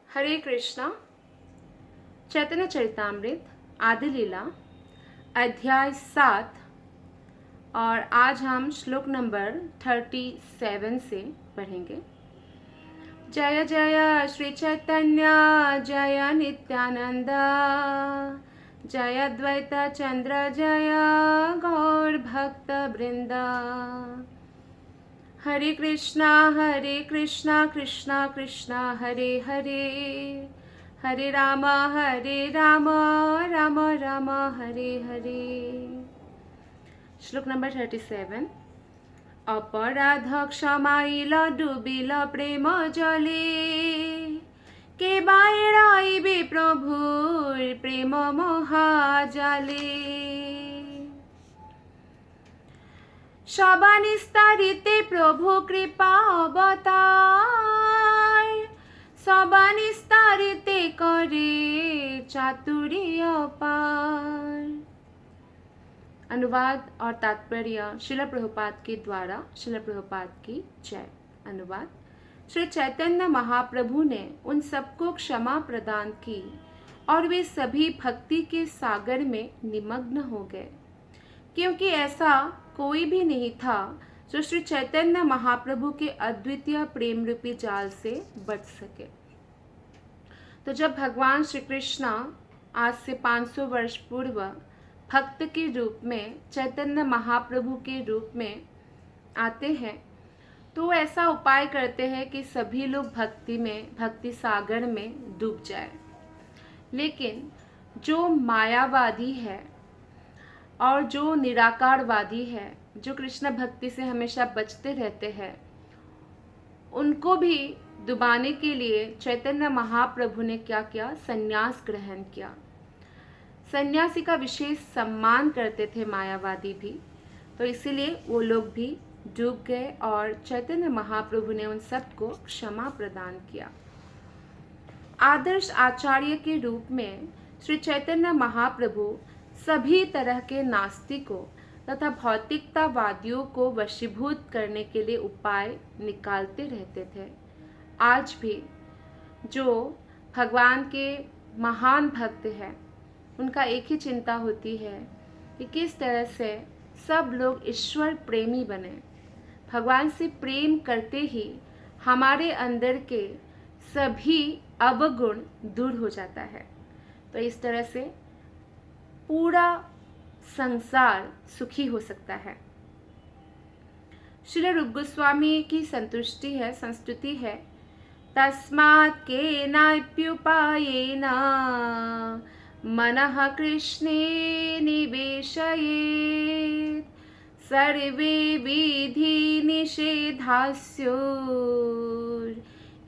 हरे कृष्णा। चैतन्य चरितामृत आदि लीला अध्याय 7 और आज हम श्लोक नंबर 37 से पढ़ेंगे। जय जय श्री चैतन्य जय नित्यानंद जय द्वैत चंद्र जय गौर भक्त वृंदा। हरे कृष्णा कृष्णा कृष्णा हरे हरे, हरे राम राम राम हरे हरे। श्लोक नंबर 37। अपराध क्षमाइल डुबिल प्रेम जले, के बाइराइबे प्रभुर प्रेम महाजाले। সবা নিস্তারিতে প্রভু কৃপা অবতার, সবা নিস্তারিতে করে চাতুरी अपार। अनुवाद और तात्पर्य शिला प्रभुपाद के द्वारा। शिला प्रभुपाद की जय। अनुवाद। श्री चैतन्य महाप्रभु ने उन सबको क्षमा प्रदान की और वे सभी भक्ति के सागर में निमग्न हो गए, क्योंकि ऐसा कोई भी नहीं था जो श्री चैतन्य महाप्रभु के अद्वितीय प्रेम रूपी जाल से बच सके। तो जब भगवान श्री कृष्ण आज से 500 वर्ष पूर्व भक्त के रूप में, चैतन्य महाप्रभु के रूप में आते हैं, तो ऐसा उपाय करते हैं कि सभी लोग भक्ति में, भक्ति सागर में डूब जाए। लेकिन जो मायावादी है और जो निराकारवादी है, जो कृष्ण भक्ति से हमेशा बचते रहते हैं, उनको भी डुबाने के लिए चैतन्य महाप्रभु ने क्या किया? संन्यास ग्रहण किया। सन्यासी का विशेष सम्मान करते थे मायावादी भी, तो इसीलिए वो लोग भी डूब गए और चैतन्य महाप्रभु ने उन सबको क्षमा प्रदान किया। आदर्श आचार्य के रूप में श्री चैतन्य महाप्रभु सभी तरह के नास्तिकों तथा भौतिकतावादियों को वशीभूत करने के लिए उपाय निकालते रहते थे। आज भी जो भगवान के महान भक्त हैं, उनका एक ही चिंता होती है कि किस तरह से सब लोग ईश्वर प्रेमी बने। भगवान से प्रेम करते ही हमारे अंदर के सभी अवगुण दूर हो जाता है। तो इस तरह से पूरा संसार सुखी हो सकता है। श्री रूप गोस्वामी की संस्तुति है। तस्मात् केनाप्युपायेन मनः कृष्णे निवेशयेत्, सर्वे विधि निषेधास्युर्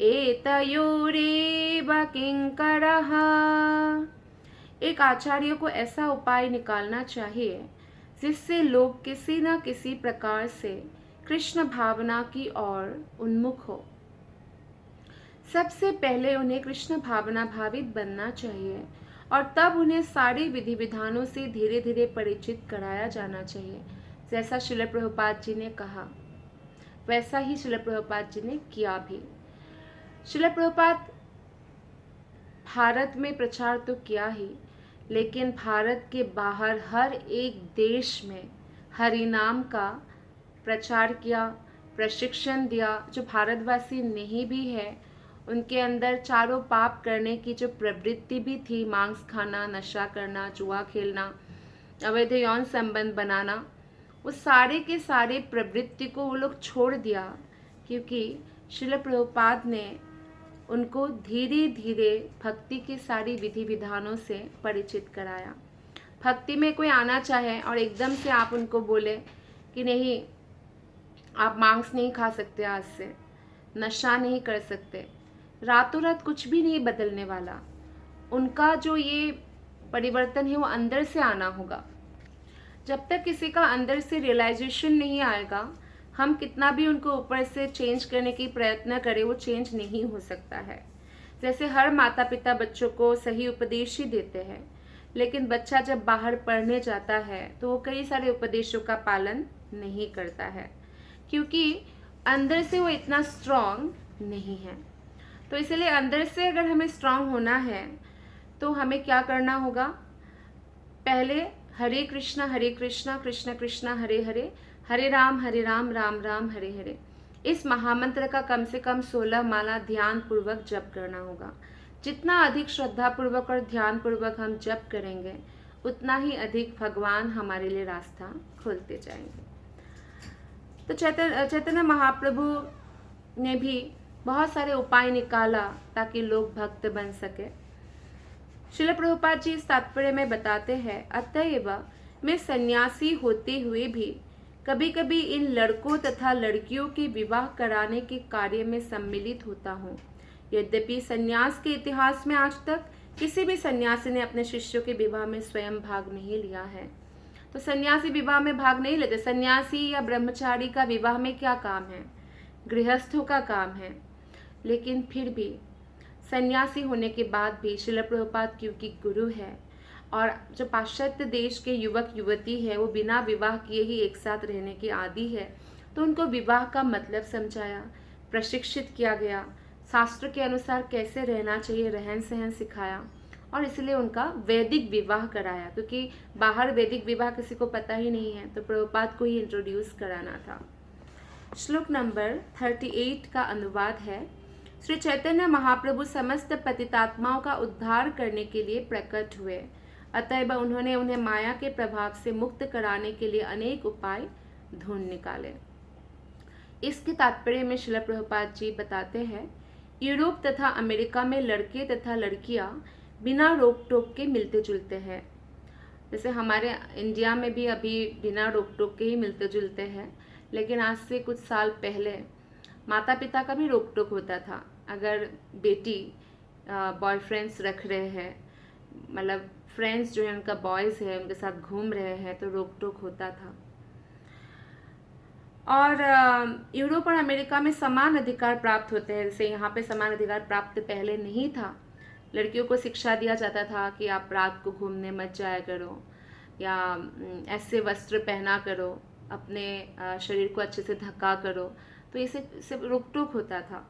एतयोरेव किंकरः। एक आचार्य को ऐसा उपाय निकालना चाहिए जिससे लोग किसी न किसी प्रकार से कृष्ण भावना की ओर उन्मुख हो। सबसे पहले उन्हें कृष्ण भावना भावित बनना चाहिए और तब उन्हें सारे विधि विधानों से धीरे धीरे परिचित कराया जाना चाहिए। जैसा श्रील प्रभुपाद जी ने कहा, वैसा ही श्रील प्रभुपाद जी ने किया भी। श्रील प्रभुपाद भारत में प्रचार तो किया ही, लेकिन भारत के बाहर हर एक देश में हरि नाम का प्रचार किया, प्रशिक्षण दिया। जो भारतवासी नहीं भी है, उनके अंदर चारों पाप करने की जो प्रवृत्ति भी थी, मांस खाना, नशा करना, जुआ खेलना, अवैध यौन संबंध बनाना, वो सारे के सारे प्रवृत्ति को वो लोग छोड़ दिया, क्योंकि श्रील प्रभुपाद ने उनको धीरे धीरे भक्ति के सारी विधि विधानों से परिचित कराया। भक्ति में कोई आना चाहे और एकदम से आप उनको बोले कि नहीं, आप मांस नहीं खा सकते, आज से नशा नहीं कर सकते, रातों रात कुछ भी नहीं बदलने वाला। उनका जो ये परिवर्तन है वो अंदर से आना होगा। जब तक किसी का अंदर से रियलाइजेशन नहीं आएगा, हम कितना भी उनको ऊपर से चेंज करने की प्रयत्न करें, वो चेंज नहीं हो सकता है। जैसे हर माता पिता बच्चों को सही उपदेश ही देते हैं, लेकिन बच्चा जब बाहर पढ़ने जाता है तो वो कई सारे उपदेशों का पालन नहीं करता है, क्योंकि अंदर से वो इतना स्ट्रांग नहीं है। तो इसलिए अंदर से अगर हमें स्ट्रांग होना है तो हमें क्या करना होगा? पहले हरे कृष्णा कृष्ण कृष्ण हरे हरे, हरे राम राम राम हरे हरे, इस महामंत्र का कम से कम 16 माला ध्यान पूर्वक जप करना होगा। जितना अधिक श्रद्धा पूर्वक और ध्यान पूर्वक हम जप करेंगे उतना ही अधिक भगवान हमारे लिए रास्ता खोलते जाएंगे। तो चैतन्य महाप्रभु ने भी बहुत सारे उपाय निकाला ताकि लोग भक्त बन सके। श्रील प्रभुपाद जी इस तात्पर्य में बताते हैं, अतएव मैं सन्यासी होते हुए भी कभी कभी इन लड़कों तथा लड़कियों के विवाह कराने के कार्य में सम्मिलित होता हूँ। यद्यपि सन्यास के इतिहास में आज तक किसी भी सन्यासी ने अपने शिष्यों के विवाह में स्वयं भाग नहीं लिया है। तो सन्यासी विवाह में भाग नहीं लेते। सन्यासी या ब्रह्मचारी का विवाह में क्या काम है? गृहस्थों का काम है। लेकिन फिर भी सन्यासी होने के बाद भी श्रील प्रभुपाद क्योंकि गुरु है और जो पाश्चात्य देश के युवक युवती है वो बिना विवाह किए ही एक साथ रहने की आदी है, तो उनको विवाह का मतलब समझाया, प्रशिक्षित किया गया, शास्त्र के अनुसार कैसे रहना चाहिए रहन सहन सिखाया और इसलिए उनका वैदिक विवाह कराया, क्योंकि बाहर वैदिक विवाह किसी को पता ही नहीं है, तो प्रभुपाद को ही इंट्रोड्यूस कराना था। श्लोक नंबर 38 का अनुवाद है, श्री चैतन्य महाप्रभु समस्त पतितात्माओं का उद्धार करने के लिए प्रकट हुए, अतएव उन्होंने उन्हें माया के प्रभाव से मुक्त कराने के लिए अनेक उपाय ढूंढ निकाले। इसके तात्पर्य में श्रील प्रभुपाद जी बताते हैं, यूरोप तथा अमेरिका में लड़के तथा लड़कियां बिना रोक टोक के मिलते जुलते हैं। जैसे हमारे इंडिया में भी अभी बिना रोक टोक के ही मिलते जुलते हैं, लेकिन आज से कुछ साल पहले माता पिता का भी रोक टोक होता था। अगर बेटी बॉयफ्रेंड्स रख रहे हैं, मतलब फ्रेंड्स जो है उनका बॉयज़ है उनके साथ घूम रहे हैं, तो रोक टोक होता था। और यूरोप और अमेरिका में समान अधिकार प्राप्त होते हैं। जैसे यहाँ पे समान अधिकार प्राप्त पहले नहीं था। लड़कियों को शिक्षा दिया जाता था कि आप रात को घूमने मत जाया करो या ऐसे वस्त्र पहना करो, अपने शरीर को अच्छे से ढका करो, तो इसे सिर्फ रोक टोक होता था।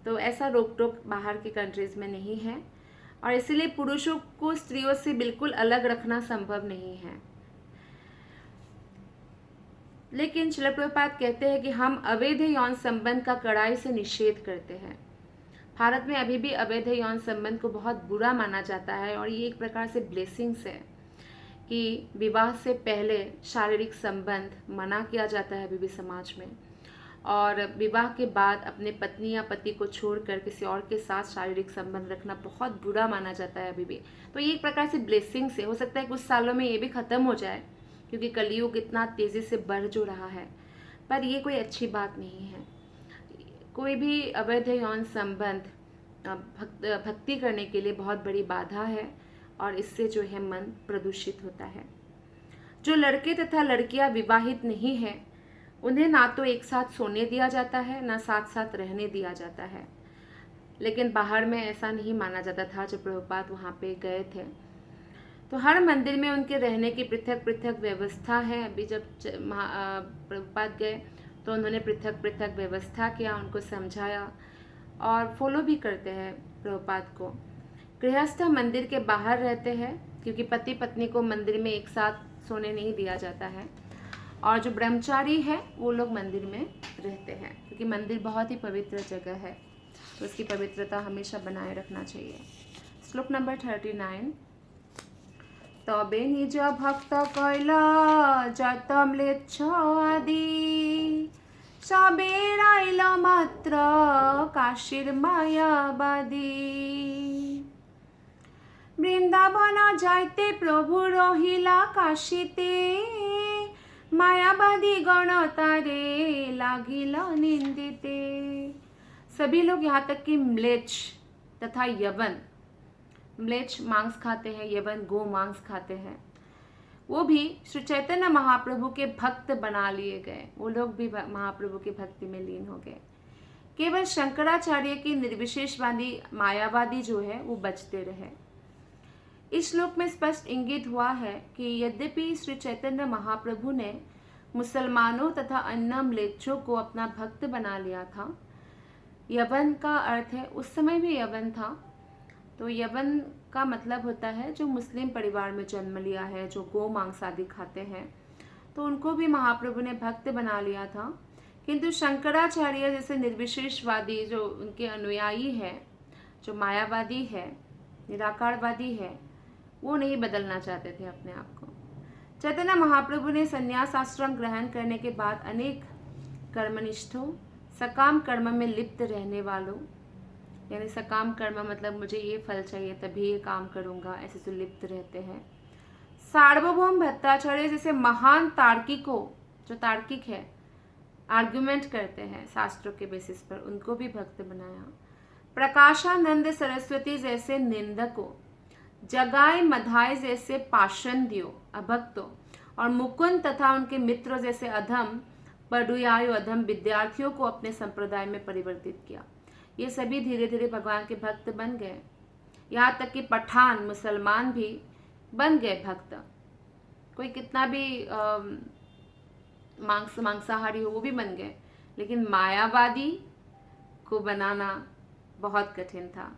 तो ऐसा रोक टोक बाहर की कंट्रीज़ में नहीं है और इसीलिए पुरुषों को स्त्रियों से बिल्कुल अलग रखना संभव नहीं है। लेकिन श्रील प्रभुपाद कहते हैं कि हम अवैध यौन संबंध का कड़ाई से निषेध करते हैं। भारत में अभी भी अवैध यौन संबंध को बहुत बुरा माना जाता है और ये एक प्रकार से ब्लेसिंग्स है कि विवाह से पहले शारीरिक संबंध मना किया जाता है अभी भी समाज में, और विवाह के बाद अपने पत्नी या पति को छोड़कर किसी और के साथ शारीरिक संबंध रखना बहुत बुरा माना जाता है अभी भी। तो ये एक प्रकार से ब्लेसिंग्स है। हो सकता है कुछ सालों में ये भी ख़त्म हो जाए, क्योंकि कलयुग इतना तेज़ी से बढ़ जो रहा है, पर ये कोई अच्छी बात नहीं है। कोई भी अवैध यौन संबंध भक्ति करने के लिए बहुत बड़ी बाधा है और इससे जो है मन प्रदूषित होता है। जो लड़के तथा लड़कियां विवाहित नहीं हैं उन्हें ना तो एक साथ सोने दिया जाता है ना साथ साथ रहने दिया जाता है। लेकिन बाहर में ऐसा नहीं माना जाता था जब प्रभुपाद वहाँ पे गए थे। तो हर मंदिर में उनके रहने की पृथक पृथक व्यवस्था है। अभी जब प्रभुपाद गए तो उन्होंने पृथक पृथक व्यवस्था किया, उनको समझाया और फॉलो भी करते हैं प्रभुपाद को। गृहस्थ मंदिर के बाहर रहते हैं क्योंकि पति पत्नी को मंदिर में एक साथ सोने नहीं दिया जाता है, और जो ब्रह्मचारी है वो लोग मंदिर में रहते हैं, क्योंकि मंदिर बहुत ही पवित्र जगह है, तो उसकी पवित्रता हमेशा बनाए रखना चाहिए। श्लोक नंबर 39, तबे निज भक्त कैला जतम लेच्छ आदि सबे राइल मात्र काशीर मायाबादी। बृंदावन जाइते प्रभु रहिला काशीते मायावादी गण तारे लागिल निंदिते। सभी लोग यहाँ तक कि म्लेच्छ तथा यवन, म्लेच्छ मांस खाते हैं, यवन गो मांस खाते हैं, वो भी श्री चैतन्य महाप्रभु के भक्त बना लिए गए। वो लोग भी महाप्रभु की भक्ति में लीन हो गए। केवल शंकराचार्य की निर्विशेषवादी मायावादी जो है वो बचते रहे। इस श्लोक में स्पष्ट इंगित हुआ है कि यद्यपि श्री चैतन्य महाप्रभु ने मुसलमानों तथा अन्य म्लेच्छों को अपना भक्त बना लिया था, यवन का अर्थ है, उस समय भी यवन था, तो यवन का मतलब होता है जो मुस्लिम परिवार में जन्म लिया है, जो गौ मांस आदि खाते हैं, तो उनको भी महाप्रभु ने भक्त बना लिया था। किंतु शंकराचार्य जैसे निर्विशेषवादी जो उनके अनुयायी है, जो मायावादी है, निराकारवादी है, वो नहीं बदलना चाहते थे अपने आप को। चैतन्य महाप्रभु ने संन्यास आश्रम ग्रहण करने के बाद अनेक कर्मनिष्ठों, सकाम कर्म में लिप्त रहने वालों, यानी सकाम कर्म मतलब मुझे ये फल चाहिए तभी ये काम करूँगा, ऐसे जो लिप्त रहते हैं, सार्वभौम भट्टाचार्य जैसे महान तार्किकों, जो तार्किक है, आर्गुमेंट करते हैं शास्त्रों के बेसिस पर, उनको भी भक्त बनाया। प्रकाशानंद सरस्वती जैसे निंदकों, जगाए मधाय जैसे पाषंडियों, अभक्तों, और मुकुंद तथा उनके मित्र जैसे अधम पडुयायु, अधम विद्यार्थियों को अपने संप्रदाय में परिवर्तित किया। ये सभी धीरे धीरे भगवान के भक्त बन गए। यहाँ तक कि पठान मुसलमान भी बन गए भक्त। कोई कितना भी मांसाहारी हो वो भी बन गए, लेकिन मायावादी को बनाना बहुत कठिन था,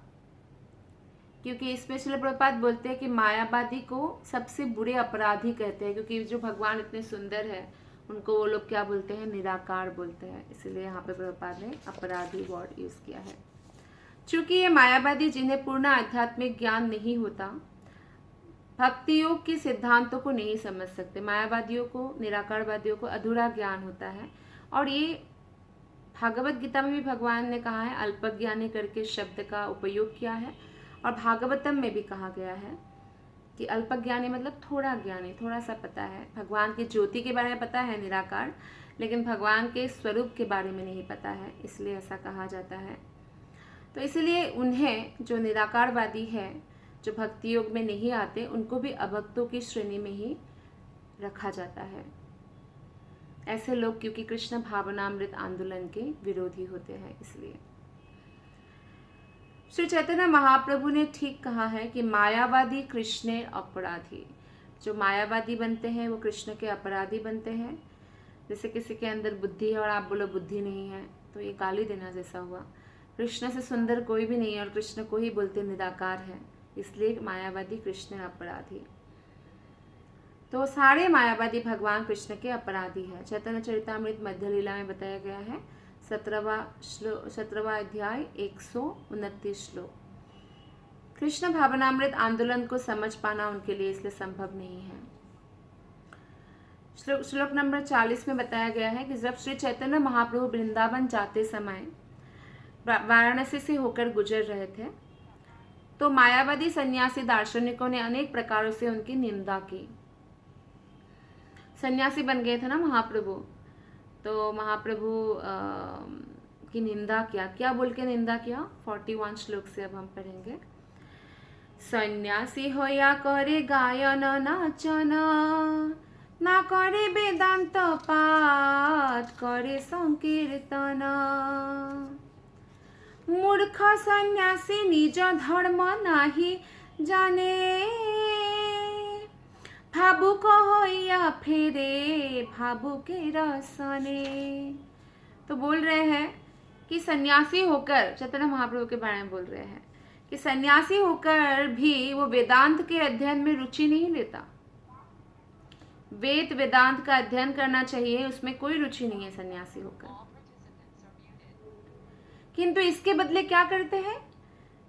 क्योंकि इसमें श्रील प्रभुपाद बोलते हैं कि मायावादी को सबसे बुरे अपराधी कहते हैं, क्योंकि जो भगवान इतने सुंदर है उनको वो लोग क्या बोलते हैं, निराकार बोलते हैं। इसलिए यहाँ पे प्रभुपाद ने अपराधी वर्ड यूज किया है। चूंकि ये मायावादी जिन्हें पूर्ण आध्यात्मिक ज्ञान नहीं होता, भक्ति योग के सिद्धांतों को नहीं समझ सकते। मायावादियों को, निराकारवादियों को अधूरा ज्ञान होता है, और ये भागवत गीता में भी भगवान ने कहा है, अल्पज्ञानी करके शब्द का उपयोग किया है, और भागवतम में भी कहा गया है कि अल्पज्ञानी मतलब थोड़ा ज्ञानी, थोड़ा सा पता है, भगवान की ज्योति के बारे में पता है निराकार, लेकिन भगवान के स्वरूप के बारे में नहीं पता है, इसलिए ऐसा कहा जाता है। तो इसलिए उन्हें, जो निराकारवादी है, जो भक्ति योग में नहीं आते, उनको भी अभक्तों की श्रेणी में ही रखा जाता है। ऐसे लोग क्योंकि कृष्ण भावनामृत आंदोलन के विरोधी होते हैं, इसलिए श्री चैतन्य महाप्रभु ने ठीक कहा है कि मायावादी कृष्ण अपराधी। जो मायावादी बनते हैं वो कृष्ण के अपराधी बनते हैं। जैसे किसी के अंदर बुद्धि है और आप बोलो बुद्धि नहीं है, तो ये गाली देना जैसा हुआ। कृष्ण से सुंदर कोई भी नहीं है, और कृष्ण को ही बोलते निराकार है, इसलिए मायावादी कृष्ण अपराधी। तो सारे मायावादी भगवान कृष्ण के अपराधी है। चैतन्य चरितामृत मध्य लीला में बताया गया है, 17वां अध्याय 129 श्लोक। कृष्ण भावनामृत आंदोलन को समझ पाना उनके लिए इसलिए संभव नहीं है। श्लोक नंबर 40 में बताया गया है कि जब श्री चैतन्य महाप्रभु वृंदावन जाते समय वाराणसी से होकर गुजर रहे थे, तो मायावादी सन्यासी दार्शनिकों ने अनेक प्रकारों से उनकी निंदा की। सन्यासी बन गए थे ना महाप्रभु, तो महाप्रभु की निंदा किया। क्या बोल के निंदा किया? 41 श्लोक से अब हम पढ़ेंगे। सन्यासी होया करे गायन नाचन, ना करे वेदांत पाठ, करे संकीर्तन। मूर्ख सन्यासी निज धर्म नाही जाने, भावुक होया फेरे भावुके रसने। तो बोल रहे हैं कि सन्यासी होकर, चैतन्य महाप्रभु के बारे में बोल रहे हैं कि सन्यासी होकर भी वो वेदांत के अध्ययन में रुचि नहीं लेता। वेदांत का अध्ययन करना चाहिए, उसमें कोई रुचि नहीं है सन्यासी होकर, किंतु इसके बदले क्या करते हैं?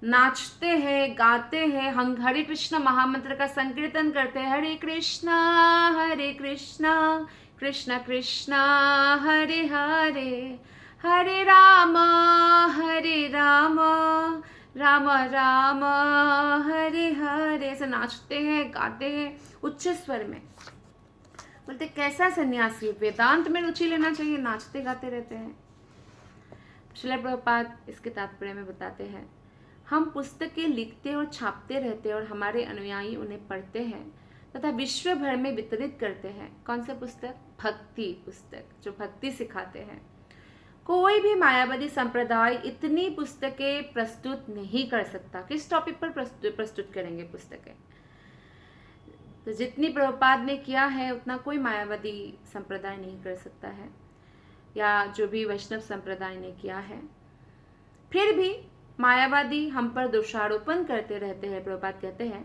नाचते हैं, गाते हैं, हरे कृष्ण महामंत्र का संकीर्तन करते हैं। हरे कृष्णा कृष्ण कृष्ण हरे हरे, हरे राम राम राम हरे हरे। ऐसे नाचते हैं, गाते हैं उच्च स्वर में। बोलते कैसा सन्यासी, वेदांत में रुचि लेना चाहिए, नाचते गाते रहते हैं। श्रील प्रभुपाद इसके तात्पर्य में बताते हैं, हम पुस्तकें लिखते और छापते रहते हैं और हमारे अनुयायी उन्हें पढ़ते हैं तथा विश्व भर में वितरित करते हैं। कौन सा पुस्तक? भक्ति पुस्तक, जो भक्ति सिखाते हैं। कोई भी मायावादी संप्रदाय इतनी पुस्तकें प्रस्तुत नहीं कर सकता। किस टॉपिक पर प्रस्तुत करेंगे पुस्तकें? तो जितनी प्रभुपाद ने किया है उतना कोई मायावादी संप्रदाय नहीं कर सकता है, या जो भी वैष्णव संप्रदाय ने किया है। फिर भी मायावादी हम पर दोषारोपण करते रहते हैं। प्रभुपाद कहते हैं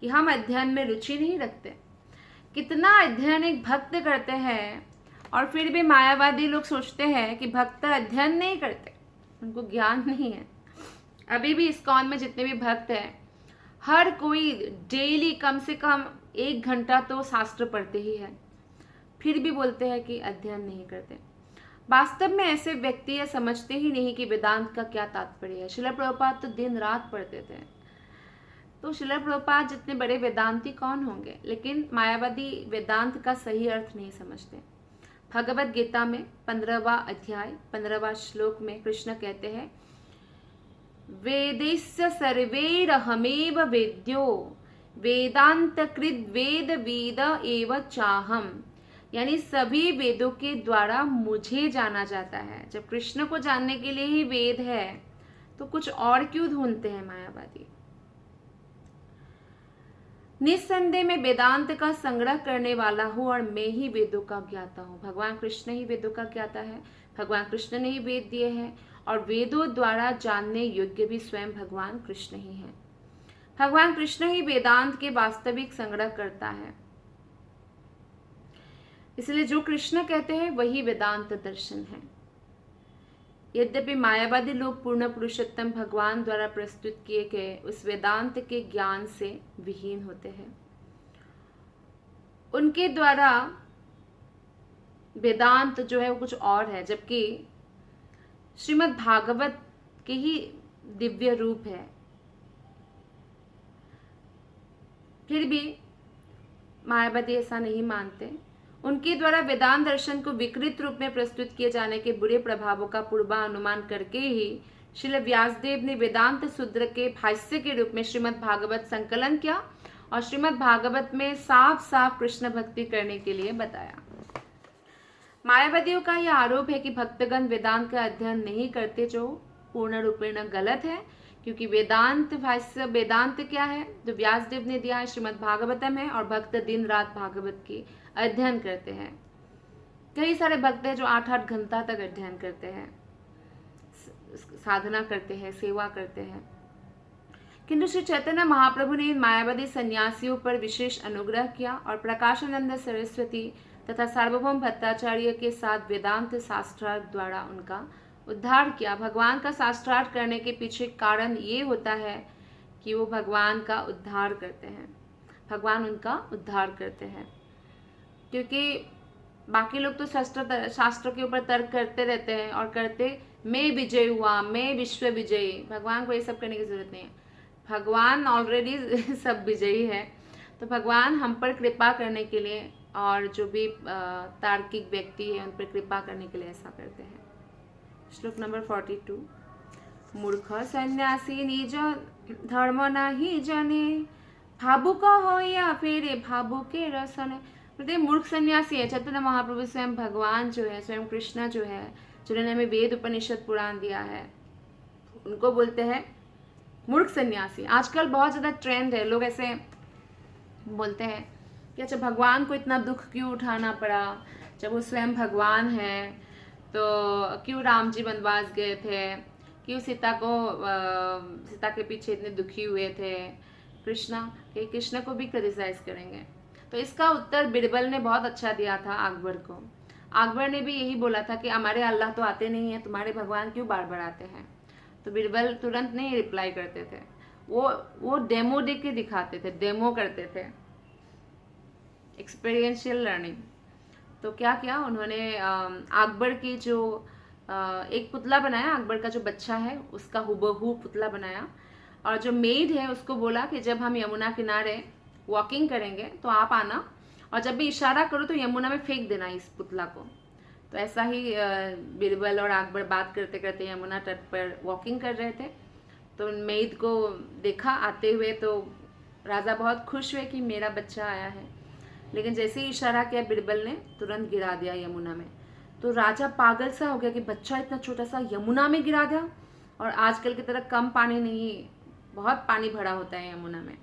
कि हम अध्ययन में रुचि नहीं रखते। कितना अध्ययन एक भक्त करते हैं और फिर भी मायावादी लोग सोचते हैं कि भक्त अध्ययन नहीं करते, उनको ज्ञान नहीं है। अभी भी इस्कॉन में जितने भी भक्त हैं, हर कोई डेली कम से कम 1 घंटा तो शास्त्र पढ़ते ही है, फिर भी बोलते हैं कि अध्ययन नहीं करते। वास्तव में ऐसे व्यक्ति ये समझते ही नहीं कि वेदांत का क्या तात्पर्य है। श्रील प्रभुपाद तो दिन रात पढ़ते थे, तो श्रील प्रभुपाद जितने बड़े वेदांती कौन होंगे। लेकिन मायावादी वेदांत का सही अर्थ नहीं समझते। भगवत गीता में 15वां अध्याय 15वां श्लोक में कृष्ण कहते हैं, वेदैस्य सर्वैरहमेव वेद्यो वेदांतकृत वेद वेद एव चाहम, यानी सभी वेदों के द्वारा मुझे जाना जाता है। जब कृष्ण को जानने के लिए ही वेद है तो कुछ और क्यों ढूंढते हैं मायावादी। निस्संदेह में वेदांत का संग्रह करने वाला हूँ और मैं ही वेदों का ज्ञाता हूँ। भगवान कृष्ण ही वेदों का ज्ञाता है, भगवान कृष्ण ने ही वेद दिए हैं और वेदों द्वारा जानने योग्य भी स्वयं भगवान कृष्ण ही हैं। भगवान कृष्ण ही वेदांत के वास्तविक संग्रह करता है। इसलिए जो कृष्ण कहते हैं वही वेदांत दर्शन है। यद्यपि मायावादी लोग पूर्ण पुरुषोत्तम भगवान द्वारा प्रस्तुत किए गए उस वेदांत के ज्ञान से विहीन होते हैं। उनके द्वारा वेदांत जो है वो कुछ और है, जबकि श्रीमद् भागवत के ही दिव्य रूप है। फिर भी मायावादी ऐसा नहीं मानते। उनके द्वारा वेदांत दर्शन को विकृत रूप में प्रस्तुत किए जाने के बुरे प्रभावों का पूर्वानुमान करके ही श्रील व्यासदेव ने वेदांत सूत्र के भाष्य के रूप में श्रीमद् भागवत संकलन किया और श्रीमद् भागवत में साफ साफ कृष्ण भक्ति करने के लिए बताया। मायावादियों का यह आरोप है कि भक्तगण वेदांत का अध्ययन नहीं करते, जो पूर्ण रूपेण गलत है, क्योंकि वेदांत भाष्य वेदांत क्या है जो व्यासदेव ने दिया है, श्रीमद् भागवतम है और भक्त दिन रात भागवत की अध्ययन करते हैं। कई सारे भक्त हैं जो 8-8 घंटा तक अध्ययन करते हैं, साधना करते हैं, सेवा करते हैं। किंतु श्री चैतन्य महाप्रभु ने इन मायावादी सन्यासियों पर विशेष अनुग्रह किया और प्रकाशानंद सरस्वती तथा सार्वभौम भट्टाचार्य के साथ वेदांत शास्त्रार्थ द्वारा उनका उद्धार किया। भगवान का शास्त्रार्थ करने के पीछे कारण ये होता है कि वो भगवान का उद्धार करते हैं, भगवान उनका उद्धार करते हैं। क्योंकि बाकी लोग तो शास्त्रों के ऊपर तर्क करते रहते हैं और करते मैं विजय हुआ, मैं विश्व विजयी। भगवान को ये सब करने की जरूरत नहीं है, भगवान ऑलरेडी सब विजयी है। तो भगवान हम पर कृपा करने के लिए और जो भी तार्किक व्यक्ति है उन पर कृपा करने के लिए ऐसा करते हैं। श्लोक नंबर 42, मूर्ख सन्यासी निज धर्म नाही जने, भावुक हो या फिर भावुके रसने। मतलब मूर्ख सन्यासी है। चैतन्य महाप्रभु स्वयं भगवान जो है, स्वयं कृष्ण जो है, जिन्होंने हमें वेद उपनिषद पुराण दिया है, उनको बोलते हैं मूर्ख सन्यासी। आजकल बहुत ज़्यादा ट्रेंड है, लोग ऐसे बोलते हैं कि अच्छा भगवान को इतना दुख क्यों उठाना पड़ा, जब वो स्वयं भगवान है तो क्यों राम जी वनवास गए थे, क्यों सीता के पीछे इतने दुखी हुए थे। कृष्ण को भी क्रिटिसाइज करेंगे। तो इसका उत्तर बिरबल ने बहुत अच्छा दिया था अकबर को। अकबर ने भी यही बोला था कि हमारे अल्लाह तो आते नहीं है, तुम्हारे भगवान क्यों बार बार आते हैं। तो बिरबल तुरंत नहीं रिप्लाई करते थे, वो डेमो दे के दिखाते थे, डेमो करते थे, एक्सपीरियंशियल लर्निंग। तो क्या किया उन्होंने, अकबर की जो एक पुतला बनाया, अकबर का जो बच्चा है उसका हुबहू पुतला बनाया, और जो मेड है उसको बोला कि जब हम यमुना किनारे वॉकिंग करेंगे तो आप आना, और जब भी इशारा करो तो यमुना में फेंक देना इस पुतला को। तो ऐसा ही बिरबल और अकबर बात करते करते यमुना तट पर वॉकिंग कर रहे थे। तो मेड को देखा आते हुए, तो राजा बहुत खुश हुए कि मेरा बच्चा आया है, लेकिन जैसे ही इशारा किया बिरबल ने तुरंत गिरा दिया यमुना में। तो राजा पागल सा हो गया कि बच्चा इतना छोटा सा यमुना में गिरा दिया, और आजकल की तरह कम पानी नहीं, बहुत पानी भरा होता है यमुना में।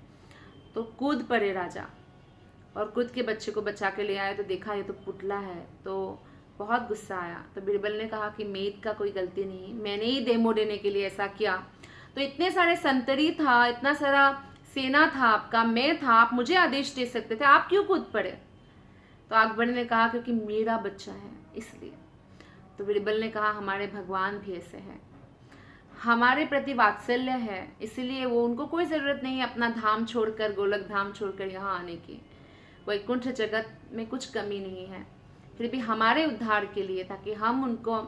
तो कूद पड़े राजा, और कूद के बच्चे को बचा के ले आए। तो देखा ये तो पुतला है। तो बहुत गुस्सा आया। तो बीरबल ने कहा कि मेड का कोई गलती नहीं, मैंने ही डेमो देने के लिए ऐसा किया। तो इतने सारे संतरी था, इतना सारा सेना था आपका, मैं था, आप मुझे आदेश दे सकते थे, आप क्यों कूद पड़े? तो अकबर ने कहा क्योंकि मेरा बच्चा है इसलिए। तो बीरबल ने कहा हमारे भगवान भी ऐसे हैं, हमारे प्रति वात्सल्य है, इसलिए वो उनको कोई ज़रूरत नहीं है अपना धाम छोड़कर, गोलक धाम छोड़कर यहाँ आने की। वैकुंठ जगत में कुछ कमी नहीं है, फिर भी हमारे उद्धार के लिए, ताकि हम उनको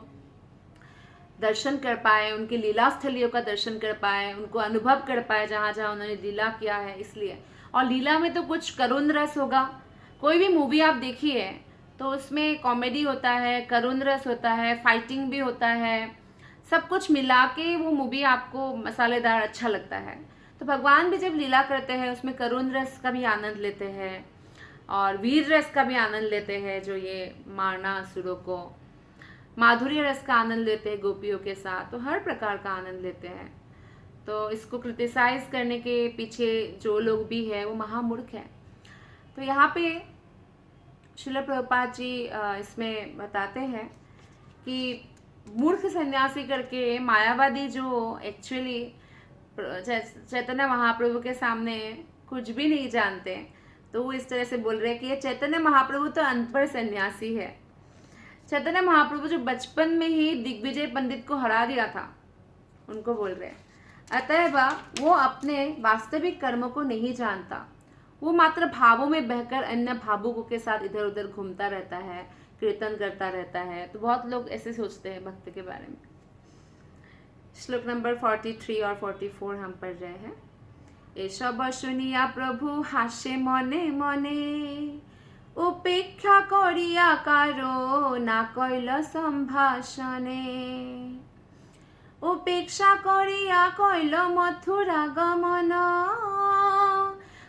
दर्शन कर पाए, उनकी लीला स्थलियों का दर्शन कर पाए, उनको अनुभव कर पाए जहाँ जहाँ उन्होंने लीला किया है, इसलिए। और लीला में तो कुछ करुण रस होगा। कोई भी मूवी आप देखिए तो उसमें कॉमेडी होता है, करुण रस होता है, फाइटिंग भी होता है, सब कुछ मिला के वो मूवी आपको मसालेदार अच्छा लगता है। तो भगवान भी जब लीला करते हैं उसमें करुण रस का भी आनंद लेते हैं और वीर रस का भी आनंद लेते हैं, जो ये मारना असुरों को, माधुर्य रस का आनंद लेते हैं गोपियों के साथ, तो हर प्रकार का आनंद लेते हैं। तो इसको क्रिटिसाइज करने के पीछे जो लोग भी है वो महामूर्ख है। तो यहाँ पे श्रील प्रभुपाद जी इसमें बताते हैं कि मूर्ख सन्यासी करके मायावादी जो एक्चुअली चैतन्य महाप्रभु के सामने कुछ भी नहीं जानते, तो वो इस तरह से बोल रहे हैं कि ये चैतन्य महाप्रभु तो अनपढ़ सन्यासी है। चैतन्य महाप्रभु जो बचपन में ही दिग्विजय पंडित को हरा दिया था, उनको बोल रहे हैं। अतएव वो अपने वास्तविक कर्मों को नहीं जानता, वो मात्र भावों में बहकर अन्य भावुकों के साथ इधर उधर घूमता रहता है, कीर्तन करता रहता है। तो बहुत लोग ऐसे सोचते हैं भक्त के बारे में। श्लोक नंबर 43 और 44 हम पढ़ रहे हैं। ए सब सुनिया प्रभु हास्ये मने मने, उपेक्षा करिया कारो ना कइल संभाषणे, उपेक्षा करिया कइल मथुरा गमन,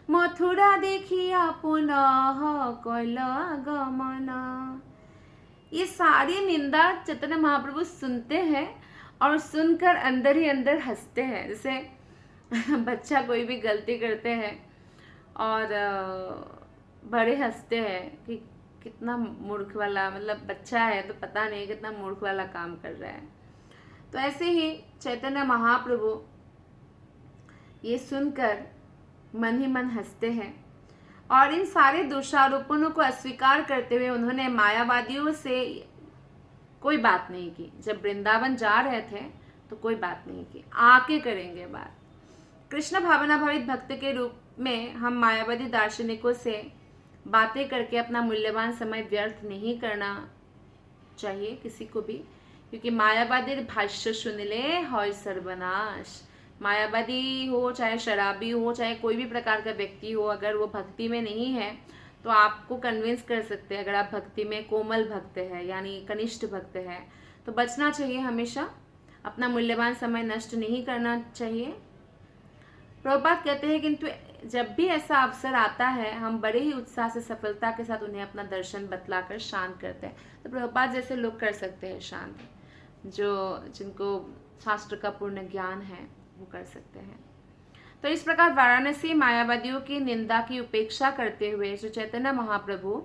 मथुरा देखिया पुनः कइल आगमन। ये सारी निंदा चैतन्य महाप्रभु सुनते हैं और सुनकर अंदर ही अंदर हंसते हैं। जैसे बच्चा कोई भी गलती करते हैं और बड़े हंसते हैं कि कितना मूर्ख वाला, मतलब बच्चा है तो पता नहीं कितना मूर्ख वाला काम कर रहा है। तो ऐसे ही चैतन्य महाप्रभु ये सुनकर मन ही मन हंसते हैं और इन सारे दोषारोपणों को अस्वीकार करते हुए उन्होंने मायावादियों से कोई बात नहीं की। जब वृंदावन जा रहे थे तो कोई बात नहीं की, आके करेंगे बात। कृष्ण भावना भावित भक्त के रूप में हम मायावादी दार्शनिकों से बातें करके अपना मूल्यवान समय व्यर्थ नहीं करना चाहिए किसी को भी, क्योंकि मायावादी भाष्य सुन ले हौय सर्वनाश। मायावादी हो, चाहे शराबी हो, चाहे कोई भी प्रकार का व्यक्ति हो, अगर वो भक्ति में नहीं है तो आपको कन्विंस कर सकते हैं। अगर आप भक्ति में कोमल भक्त है यानी कनिष्ठ भक्त है तो बचना चाहिए, हमेशा अपना मूल्यवान समय नष्ट नहीं करना चाहिए। प्रभुपाद कहते हैं किंतु जब भी ऐसा अवसर आता है हम बड़े ही उत्साह से सफलता के साथ उन्हें अपना दर्शन बतलाकर शांत करते हैं। तो प्रभुपाद जैसे लोग कर सकते हैं शांत, जिनको शास्त्र का पूर्ण ज्ञान है वो कर सकते हैं। तो इस प्रकार वाराणसी मायावादियों की निंदा की उपेक्षा करते हुए श्री चैतन्य महाप्रभु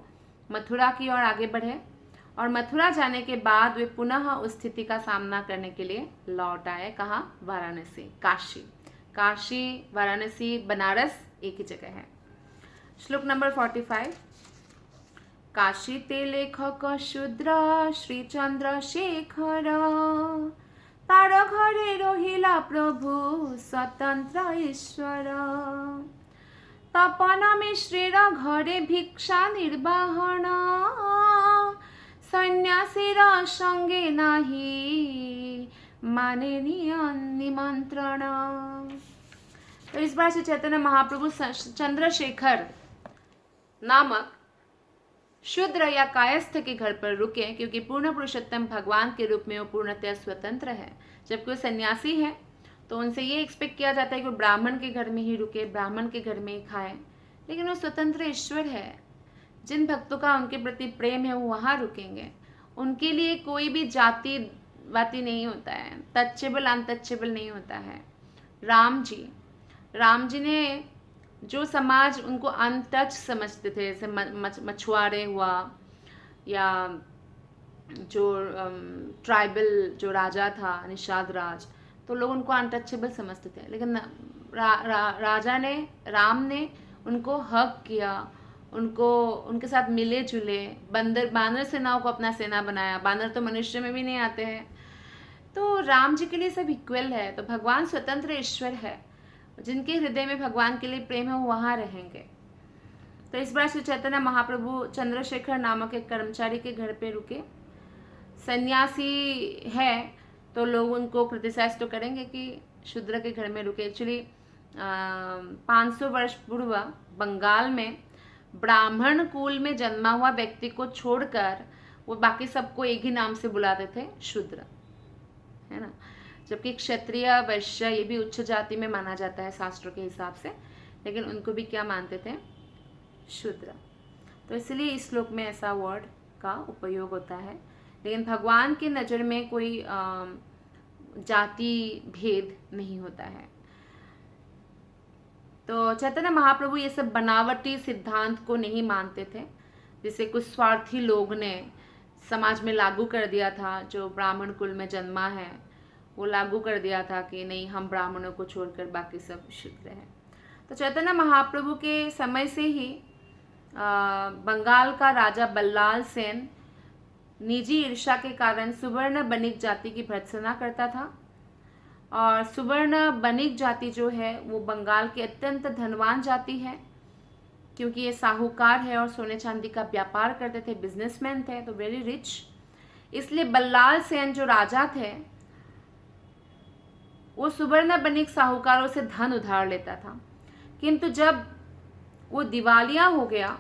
मथुरा की ओर आगे बढ़े और मथुरा जाने के बाद वे पुनः उस स्थिति का सामना करने के लिए लौट आए। कहाँ? वाराणसी, काशी। काशी, वाराणसी, बनारस एक ही जगह है। श्लोक नंबर 45। काशी ते लेखक शूद्र श्री चंद्रशेखर, तार घरे रहिला प्रभु स्वतंत्र ईश्वर, तपन मिश्रेर घरे भिक्षा निर्वाहन, सन्यासीर संगे नाही माने निमंत्रण। तो इस बार से चैतन्य महाप्रभु चंद्रशेखर नामक शूद्र या कायस्थ के घर पर रुके, क्योंकि पूर्ण पुरुषोत्तम भगवान के रूप में वो पूर्णतः स्वतंत्र है। जब कोई सन्यासी है तो उनसे ये एक्सपेक्ट किया जाता है कि वो ब्राह्मण के घर में ही रुके, ब्राह्मण के घर में ही खाए, लेकिन वो स्वतंत्र ईश्वर है। जिन भक्तों का उनके प्रति प्रेम है वो वहाँ रुकेंगे। उनके लिए कोई भी जाति वाती नहीं होता है, टचेबल अनटचेबल नहीं होता है। राम जी ने जो समाज उनको अनटच समझते थे, जैसे मछुआरे हुआ या जो ट्राइबल जो राजा था निषाद राज, तो लोग उनको अनटचेबल समझते थे, लेकिन राजा ने, राम ने उनको हक किया, उनको उनके साथ मिले जुले, बानर सेनाओं को अपना सेना बनाया। बानर तो मनुष्य में भी नहीं आते हैं, तो राम जी के लिए सब इक्वल है। तो भगवान स्वतंत्र ईश्वर है, जिनके हृदय में भगवान के लिए प्रेम है वो वहाँ रहेंगे। तो इस बार श्री चैतन्य महाप्रभु चंद्रशेखर नामक एक कर्मचारी के घर पे रुके। सन्यासी है तो लोग उनको क्रिटिसाइज तो करेंगे कि शूद्र के घर में रुके। एक्चुअली 500 वर्ष पूर्व बंगाल में ब्राह्मण कुल में जन्मा हुआ व्यक्ति को छोड़कर वो बाकी सबको एक ही नाम से बुलाते थे, शूद्र, है ना। जबकि क्षत्रिय, वैश्य ये भी उच्च जाति में माना जाता है शास्त्रों के हिसाब से, लेकिन उनको भी क्या मानते थे, शूद्र। तो इसलिए इस श्लोक में ऐसा वर्ड का उपयोग होता है। लेकिन भगवान की नज़र में कोई जाति भेद नहीं होता है। तो चैतन्य महाप्रभु ये सब बनावटी सिद्धांत को नहीं मानते थे, जिसे कुछ स्वार्थी लोग ने समाज में लागू कर दिया था। जो ब्राह्मण कुल में जन्मा है वो लागू कर दिया था कि नहीं, हम ब्राह्मणों को छोड़कर बाकी सब शूद्र हैं। तो चैतन्य महाप्रभु के समय से ही बंगाल का राजा बल्लाल सेन निजी ईर्ष्या के कारण सुवर्ण बनिक जाति की भर्त्सना करता था। और सुवर्ण बनिक जाति जो है वो बंगाल की अत्यंत धनवान जाति है, क्योंकि ये साहूकार है और सोने चांदी का व्यापार करते थे, बिजनेसमैन थे, तो वेरी रिच। इसलिए बल्लाल सेन जो राजा थे वो सुवर्ण बनिक साहूकारों से धन उधार लेता था, किंतु जब वो दिवालिया हो गया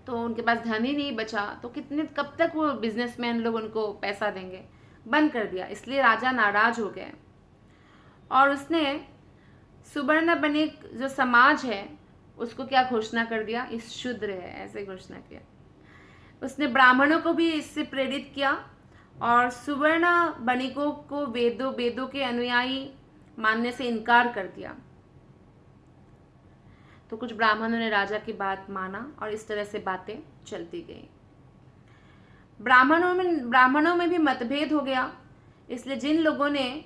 तो उनके पास धन ही नहीं बचा, तो कब तक वो बिजनेसमैन लोग उनको पैसा देंगे, बंद कर दिया। इसलिए राजा नाराज हो गए और उसने सुवर्ण बनिक जो समाज है उसको क्या घोषणा कर दिया, इस शूद्र है, ऐसे घोषणा किया। उसने ब्राह्मणों को भी इससे प्रेरित किया और सुवर्ण बनिकों को वेदों के अनुयायी मानने से इनकार कर दिया। तो कुछ ब्राह्मणों ने राजा की बात माना और इस तरह से बातें चलती गई। ब्राह्मणों में भी मतभेद हो गया। इसलिए जिन लोगों ने,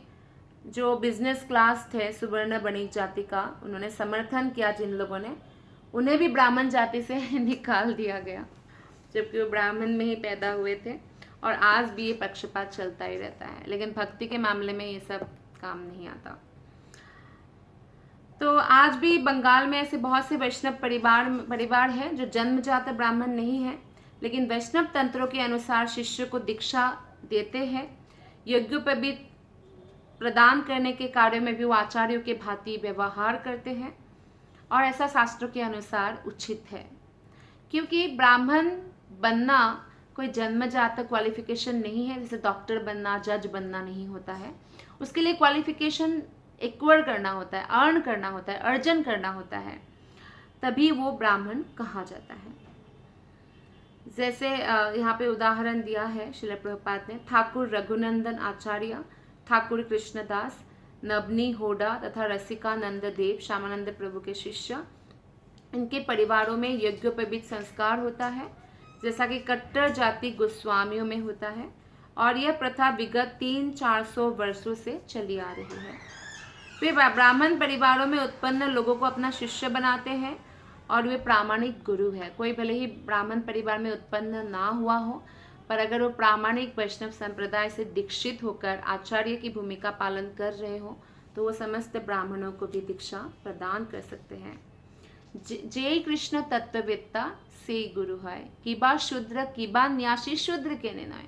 जो बिजनेस क्लास थे सुवर्ण बनिक जाति का, उन्होंने समर्थन किया, जिन लोगों ने, उन्हें भी ब्राह्मण जाति से निकाल दिया गया, जबकि वो ब्राह्मण में ही पैदा हुए थे। और आज भी ये पक्षपात चलता ही रहता है, लेकिन भक्ति के मामले में ये सब काम नहीं आता। तो आज भी बंगाल में ऐसे बहुत से वैष्णव परिवार हैं जो जन्मजात ब्राह्मण नहीं है, लेकिन वैष्णव तंत्रों के अनुसार शिष्य को दीक्षा देते हैं। यज्ञोपवीत प्रदान करने के कार्य में भी वो आचार्यों के भांति व्यवहार करते हैं, और ऐसा शास्त्रों के अनुसार उचित है, क्योंकि ब्राह्मण बनना कोई जन्मजात क्वालिफिकेशन नहीं है। जैसे डॉक्टर बनना, जज बनना नहीं होता है, उसके लिए क्वालिफिकेशन एक्वायर करना होता है, अर्न करना होता है, अर्जन करना होता है, तभी वो ब्राह्मण कहा जाता है। जैसे यहाँ पे उदाहरण दिया है श्रील प्रभुपाद ने, ठाकुर रघुनंदन आचार्य, ठाकुर कृष्णदास, नबनी होडा तथा रसिकानंद देव श्यामानंद प्रभु के शिष्य, इनके परिवारों में यज्ञोपवीत संस्कार होता है, जैसा कि कट्टर जाति गोस्वामियों में होता है। और यह प्रथा विगत 300-400 वर्षों से चली आ रही है। वे ब्राह्मण परिवारों में उत्पन्न लोगों को अपना शिष्य बनाते हैं और वे प्रामाणिक गुरु है। कोई भले ही ब्राह्मण परिवार में उत्पन्न ना हुआ हो, पर अगर वो प्रामाणिक वैष्णव संप्रदाय से दीक्षित होकर आचार्य की भूमिका पालन कर रहे हो, तो वो समस्त ब्राह्मणों को भी दीक्षा प्रदान कर सकते हैं। जय कृष्ण तत्ववेत्ता से गुरु है, किबा शूद्र किबा न्यासी शूद्र के निर्णय,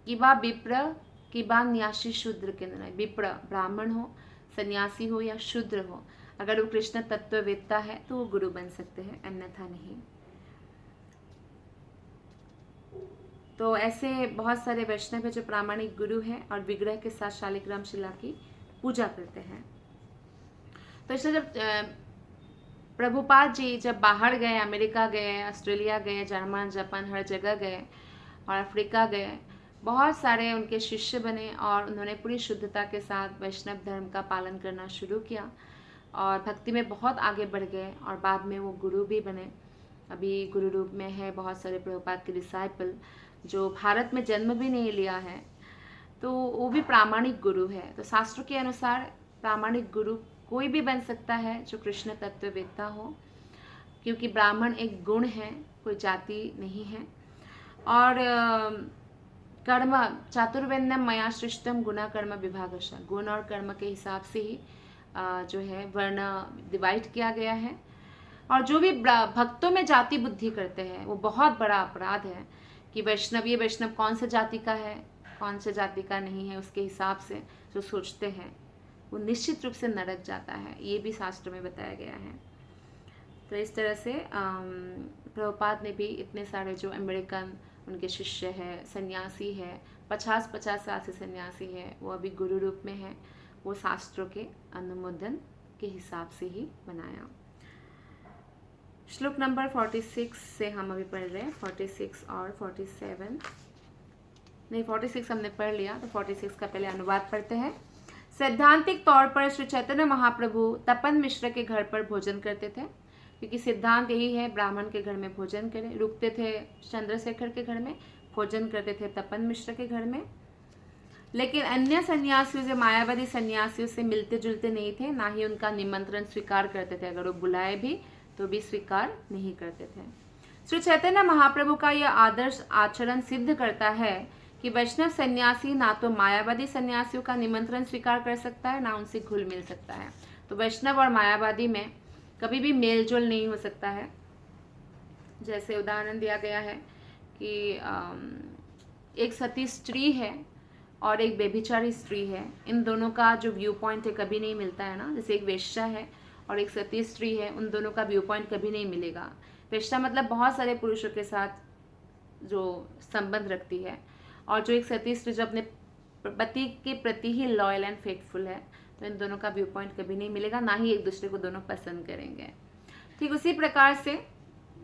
किबा विप्र किबा न्यासी शूद्र के निर्णय। विप्र ब्राह्मण हो, सन्यासी हो या शूद्र हो, अगर वो कृष्ण तत्ववेत्ता है तो वो गुरु बन सकते हैं, अन्यथा नहीं। तो ऐसे बहुत सारे वैष्णव है जो प्रामाणिक गुरु हैं और विग्रह के साथ शालिग्राम शिला की पूजा करते हैं। तो इसलिए जब प्रभुपाद जी जब बाहर गए, अमेरिका गए, ऑस्ट्रेलिया गए, जर्मन, जापान, हर जगह गए और अफ्रीका गए, बहुत सारे उनके शिष्य बने और उन्होंने पूरी शुद्धता के साथ वैष्णव धर्म का पालन करना शुरू किया और भक्ति में बहुत आगे बढ़ गए और बाद में वो गुरु भी बने। अभी गुरु रूप में है, बहुत सारे प्रभुपाद के डिसाइपल जो भारत में जन्म भी नहीं लिया है, तो वो भी प्रामाणिक गुरु है। तो शास्त्र के अनुसार प्रामाणिक गुरु कोई भी बन सकता है जो कृष्ण तत्ववेत्ता हो, क्योंकि ब्राह्मण एक गुण है, कोई जाति नहीं है। और कर्म चातुर्वर्ण्यम मया सृष्टम गुना कर्म विभागश, गुण और कर्म के हिसाब से ही जो है वर्ण डिवाइड किया गया है। और जो भी भक्तों में जाति बुद्धि करते हैं वो बहुत बड़ा अपराध है कि वैष्णव, ये वैष्णव कौन से जाति का है, कौन से जाति का नहीं है, उसके हिसाब से जो सोचते हैं वो निश्चित रूप से नरक जाता है, ये भी शास्त्र में बताया गया है। तो इस तरह से प्रभुपाद ने भी इतने सारे जो अमेरिकन उनके शिष्य है, सन्यासी है, 50 साल से सन्यासी है, वो अभी गुरु रूप में है, वो शास्त्रों के अनुमोदन के हिसाब से ही बनाया। श्लोक नंबर 46 से हम अभी पढ़ रहे हैं, 46 और 47 नहीं, 46 हमने पढ़ लिया, तो 46 का पहले अनुवाद पढ़ते हैं। सैद्धांतिक तौर पर श्री चैतन्य महाप्रभु तपन मिश्र के घर पर भोजन करते थे, क्योंकि सिद्धांत यही है ब्राह्मण के घर में भोजन करें। रुकते थे चंद्रशेखर के घर में, भोजन करते थे तपन मिश्र के घर में। लेकिन अन्य सन्यासियों से, मायावादी सन्यासियों से मिलते जुलते नहीं थे, ना ही उनका निमंत्रण स्वीकार करते थे। अगर वो बुलाए भी तो भी स्वीकार नहीं करते थे। श्री चैतन्य महाप्रभु का यह आदर्श आचरण सिद्ध करता है कि वैष्णव सन्यासी ना तो मायावादी सन्यासियों का निमंत्रण स्वीकार कर सकता है, ना उनसे घुल मिल सकता है। तो वैष्णव और मायावादी में कभी भी मेल जोल नहीं हो सकता है। जैसे उदाहरण दिया गया है कि एक सती स्त्री है और एक व्यभिचारी स्त्री है, इन दोनों का जो व्यू पॉइंट है कभी नहीं मिलता है ना। जैसे एक वेश्या है और एक सती स्त्री है, उन दोनों का व्यू पॉइंट कभी नहीं मिलेगा। वेश्या मतलब बहुत सारे पुरुषों के साथ जो संबंध रखती है, और जो एक सती स्त्री जो अपने पति के प्रति ही लॉयल एंड फेथफुल है, तो इन दोनों का व्यू पॉइंट कभी नहीं मिलेगा, ना ही एक दूसरे को दोनों पसंद करेंगे। ठीक उसी प्रकार से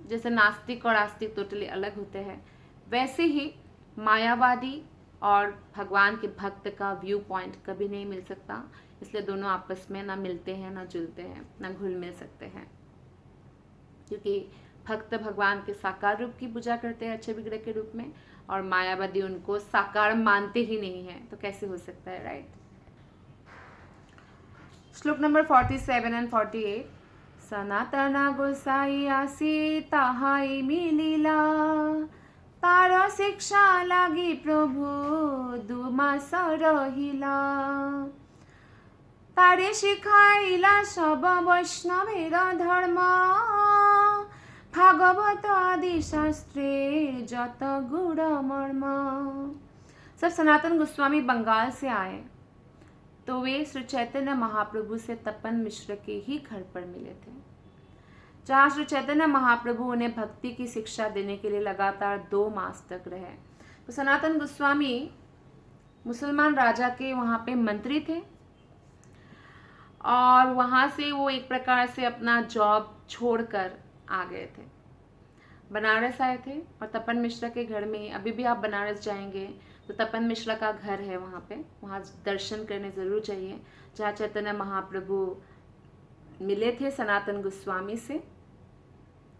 जैसे नास्तिक और आस्तिक टोटली अलग होते हैं, वैसे ही मायावादी और भगवान के भक्त का व्यू पॉइंट कभी नहीं मिल सकता। इसलिए दोनों आपस में ना मिलते हैं, ना जुलते हैं, ना घुल मिल सकते हैं, क्योंकि भक्त भगवान के साकार रूप की पूजा करते हैं अच्छे विग्रह के रूप में, और मायावादी उनको साकार मानते ही नहीं है, तो कैसे हो सकता है, राइट। श्लोक नंबर 47 एंड 48। सनातना गोसाई आसी ताहाई मिलीला, तार शिक्षा लागी प्रभु दुमास रहिला, तारे शिखाइला सब वैष्णवेर धर्म, भागवत आदि शास्त्रे जत गुण मर्म। सब सनातन गोस्वामी बंगाल से आए तो वे श्री चैतन्य महाप्रभु से तपन मिश्र के ही घर पर मिले थे, जहाँ श्री चैतन्य महाप्रभु उन्हें भक्ति की शिक्षा देने के लिए लगातार 2 मास तक रहे। तो सनातन गोस्वामी मुसलमान राजा के वहाँ पे मंत्री थे, और वहाँ से वो एक प्रकार से अपना जॉब छोड़कर आ गए थे, बनारस आए थे। और तपन मिश्रा के घर में, अभी भी आप बनारस जाएंगे तो तपन मिश्रा का घर है वहाँ पे, वहाँ दर्शन करने ज़रूर चाहिए, जहाँ चैतन्य महाप्रभु मिले थे सनातन गोस्वामी से,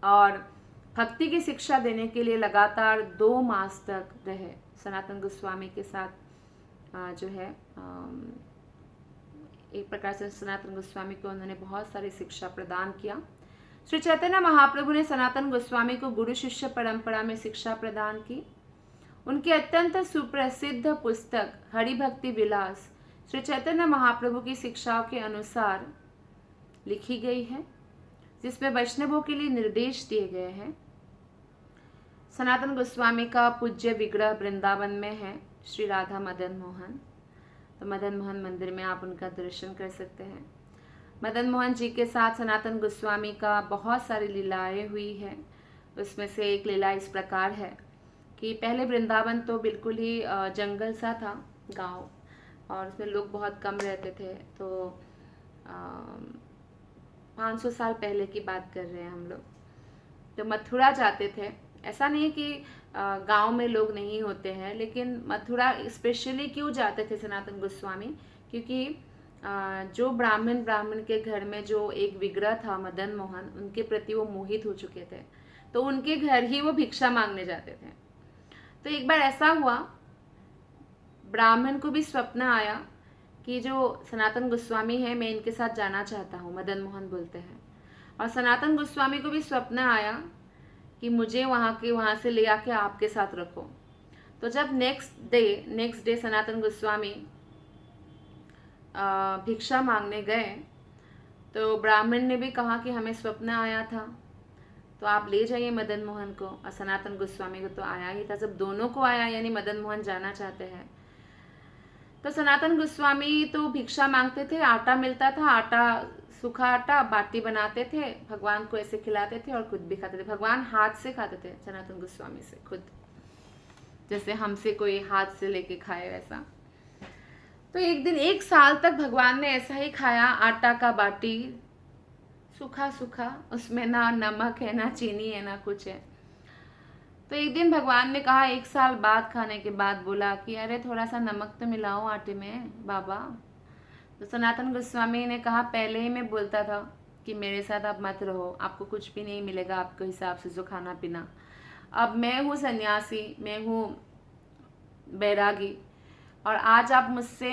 और भक्ति की शिक्षा देने के लिए लगातार 2 मास तक रहे सनातन गोस्वामी के साथ। जो है एक प्रकार से सनातन गोस्वामी को उन्होंने बहुत सारी शिक्षा प्रदान किया। श्री चैतन्य महाप्रभु ने सनातन गोस्वामी को गुरु शिष्य परंपरा में शिक्षा प्रदान की। उनकी अत्यंत सुप्रसिद्ध पुस्तक हरि भक्ति विलास श्री चैतन्य महाप्रभु की शिक्षाओं के अनुसार लिखी गई है, जिसमें वैष्णवों के लिए निर्देश दिए गए हैं। सनातन गोस्वामी का पूज्य विग्रह वृंदावन में है, श्री राधा मदन मोहन। तो मदन मोहन मंदिर में आप उनका दर्शन कर सकते हैं। मदन मोहन जी के साथ सनातन गोस्वामी का बहुत सारी लीलाएं हुई है। उसमें से एक लीला इस प्रकार है कि पहले वृंदावन तो बिल्कुल ही जंगल सा था, गांव, और उसमें लोग बहुत कम रहते थे। तो 500 साल पहले की बात कर रहे हैं हम लोग। तो मथुरा जाते थे। ऐसा नहीं कि गांव में लोग नहीं होते हैं, लेकिन मथुरा स्पेशली क्यों जाते थे सनातन गोस्वामी, क्योंकि जो ब्राह्मण के घर में जो एक विग्रह था मदन मोहन, उनके प्रति वो मोहित हो चुके थे। तो उनके घर ही वो भिक्षा मांगने जाते थे। तो एक बार ऐसा हुआ, ब्राह्मण को भी स्वप्न आया कि जो सनातन गोस्वामी है मैं इनके साथ जाना चाहता हूँ, मदन मोहन बोलते हैं। और सनातन गोस्वामी को भी स्वप्न आया कि मुझे वहाँ से ले आके आपके साथ रखो। तो जब नेक्स्ट डे सनातन गोस्वामी भिक्षा मांगने गए तो ब्राह्मण ने भी कहा कि हमें स्वप्न आया था, तो आप ले जाइए मदन मोहन को। और सनातन गोस्वामी को तो आया ही था, जब दोनों को आया यानी मदन मोहन जाना चाहते हैं। तो सनातन गोस्वामी तो भिक्षा मांगते थे, आटा मिलता था, सूखा आटा बाटी बनाते थे, भगवान को ऐसे खिलाते थे और खुद भी खाते थे। भगवान हाथ से खाते थे सनातन गोस्वामी से खुद, जैसे हमसे कोई हाथ से लेके खाए वैसा। तो एक दिन 1 साल तक भगवान ने ऐसा ही खाया, आटा का बाटी सूखा सूखा, उसमें ना नमक है ना चीनी है ना कुछ है। तो एक दिन भगवान ने कहा 1 साल बाद खाने के बाद बोला कि अरे थोड़ा सा नमक तो मिलाओ आटे में बाबा। तो सनातन गोस्वामी ने कहा पहले ही मैं बोलता था कि मेरे साथ आप मत रहो, आपको कुछ भी नहीं मिलेगा आपके हिसाब से जो खाना पीना। अब मैं हूँ सन्यासी, मैं हूँ बैरागी, और आज आप मुझसे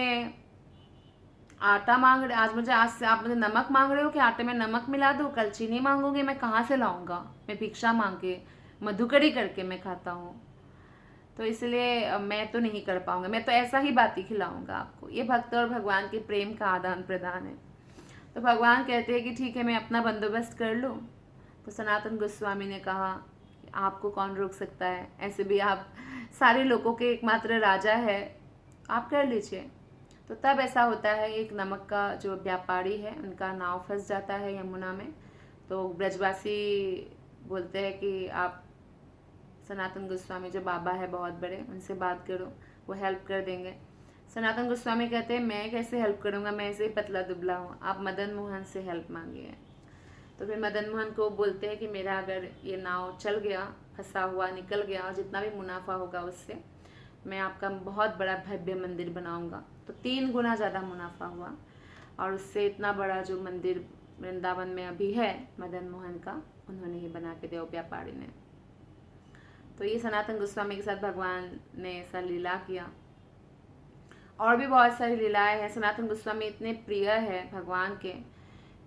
आटा मांग रहे, आज से आप मुझे नमक मांग रहे हो कि आटे में नमक मिला दो। कल चीनी मांगोगे, मैं कहाँ से लाऊंगा, मैं भिक्षा मांग के मधुकरी करके मैं खाता हूँ। तो इसलिए मैं तो नहीं कर पाऊंगा, मैं तो ऐसा ही बाती खिलाऊंगा आपको। ये भक्त और भगवान के प्रेम का आदान प्रदान है। तो भगवान कहते हैं कि ठीक है मैं अपना बंदोबस्त कर लूँ। तो सनातन गोस्वामी ने कहा आपको कौन रोक सकता है, ऐसे भी आप सारे लोगों के एकमात्र राजा है, आप कर लीजिए। तो तब ऐसा होता है, एक नमक का जो व्यापारी है उनका नाव फंस जाता है यमुना में। तो ब्रजवासी बोलते हैं कि आप सनातन गोस्वामी जो बाबा है बहुत बड़े, उनसे बात करो, वो हेल्प कर देंगे। सनातन गोस्वामी कहते हैं मैं कैसे हेल्प करूँगा, मैं ऐसे ही पतला दुबला हूँ, आप मदन मोहन से हेल्प मांगिए। तो फिर मदन मोहन को बोलते हैं कि मेरा अगर ये नाव चल गया, फंसा हुआ निकल गया, और जितना भी मुनाफा होगा उससे मैं आपका बहुत बड़ा भव्य मंदिर बनाऊंगा। तो 3 गुना ज़्यादा मुनाफा हुआ, और उससे इतना बड़ा जो मंदिर वृंदावन में अभी है मदन मोहन का, उन्होंने ही बना के दिया, व्यापारी ने। तो ये सनातन गोस्वामी के साथ भगवान ने ऐसा लीला किया। और भी बहुत सारी लीलाएं हैं। सनातन गोस्वामी इतने प्रिय है भगवान के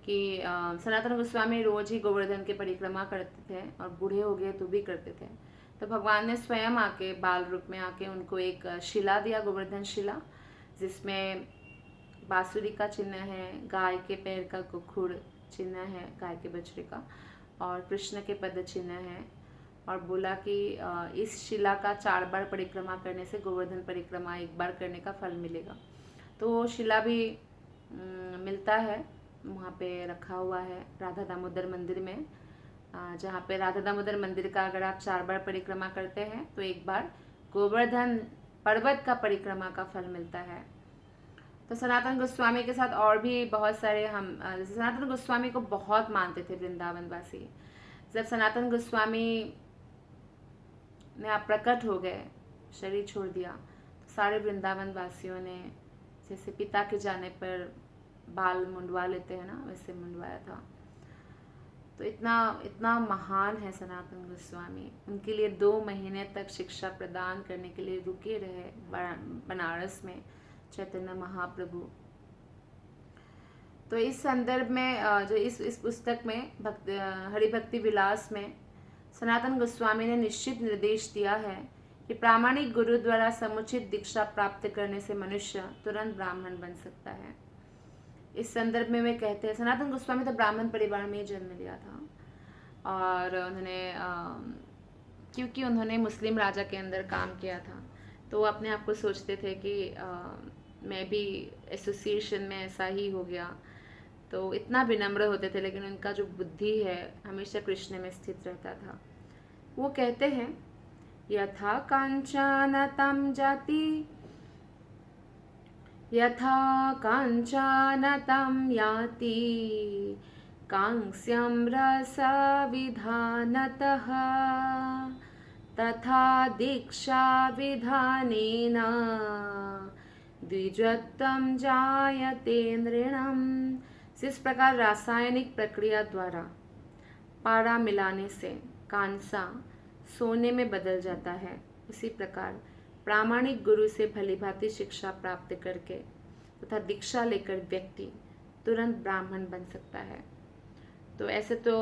कि सनातन गोस्वामी रोज ही गोवर्धन की परिक्रमा करते थे, और बूढ़े हो गए तो भी करते थे। तो भगवान ने स्वयं आके बाल रूप में आके उनको एक शिला दिया, गोवर्धन शिला, जिसमें बांसुरी का चिन्ह है, गाय के पैर का कुखुड़ चिन्ह है, गाय के बछड़े का, और कृष्ण के पद चिन्ह है। और बोला कि इस शिला का 4 बार परिक्रमा करने से गोवर्धन परिक्रमा 1 बार करने का फल मिलेगा। तो वो शिला भी मिलता है, वहाँ पे रखा हुआ है राधा दामोदर मंदिर में, जहाँ पे राधा दामोदर मंदिर का अगर आप 4 बार परिक्रमा करते हैं तो 1 बार गोवर्धन पर्वत का परिक्रमा का फल मिलता है। तो सनातन गोस्वामी के साथ और भी बहुत सारे हम, जैसे सनातन गोस्वामी को बहुत मानते थे वृंदावन वासी। जब सनातन गोस्वामी ने आप प्रकट हो गए, शरीर छोड़ दिया, तो सारे वृंदावन वासियों ने जैसे पिता के जाने पर बाल मुंडवा लेते हैं ना, वैसे मुंडवाया था। तो इतना महान है सनातन गोस्वामी। उनके लिए 2 महीने तक शिक्षा प्रदान करने के लिए रुके रहे बनारस में चैतन्य महाप्रभु। तो इस संदर्भ में जो इस पुस्तक में हरिभक्ति विलास में सनातन गोस्वामी ने निश्चित निर्देश दिया है कि प्रामाणिक गुरु द्वारा समुचित दीक्षा प्राप्त करने से मनुष्य तुरंत ब्राह्मण बन सकता है। इस संदर्भ में वे कहते हैं, सनातन गोस्वामी तो ब्राह्मण परिवार में ही जन्म लिया था, और उन्होंने क्योंकि उन्होंने मुस्लिम राजा के अंदर काम किया था, तो वो अपने आप को सोचते थे कि मैं भी एसोसिएशन में ऐसा ही हो गया। तो इतना विनम्र होते थे, लेकिन उनका जो बुद्धि है हमेशा कृष्ण में स्थित रहता था। वो कहते हैं यथा कांचन तम जाति, यथा कांचन तम याति, कांस्यं रस विधानतः, तथा दीक्षा विधानेन द्विजत्वं जायते नृणाम्। इस प्रकार रासायनिक प्रक्रिया द्वारा पारा मिलाने से कांसा सोने में बदल जाता है, उसी प्रकार प्रामाणिक गुरु से भलीभांति शिक्षा प्राप्त करके तथा दीक्षा लेकर व्यक्ति तुरंत ब्राह्मण बन सकता है। तो ऐसे तो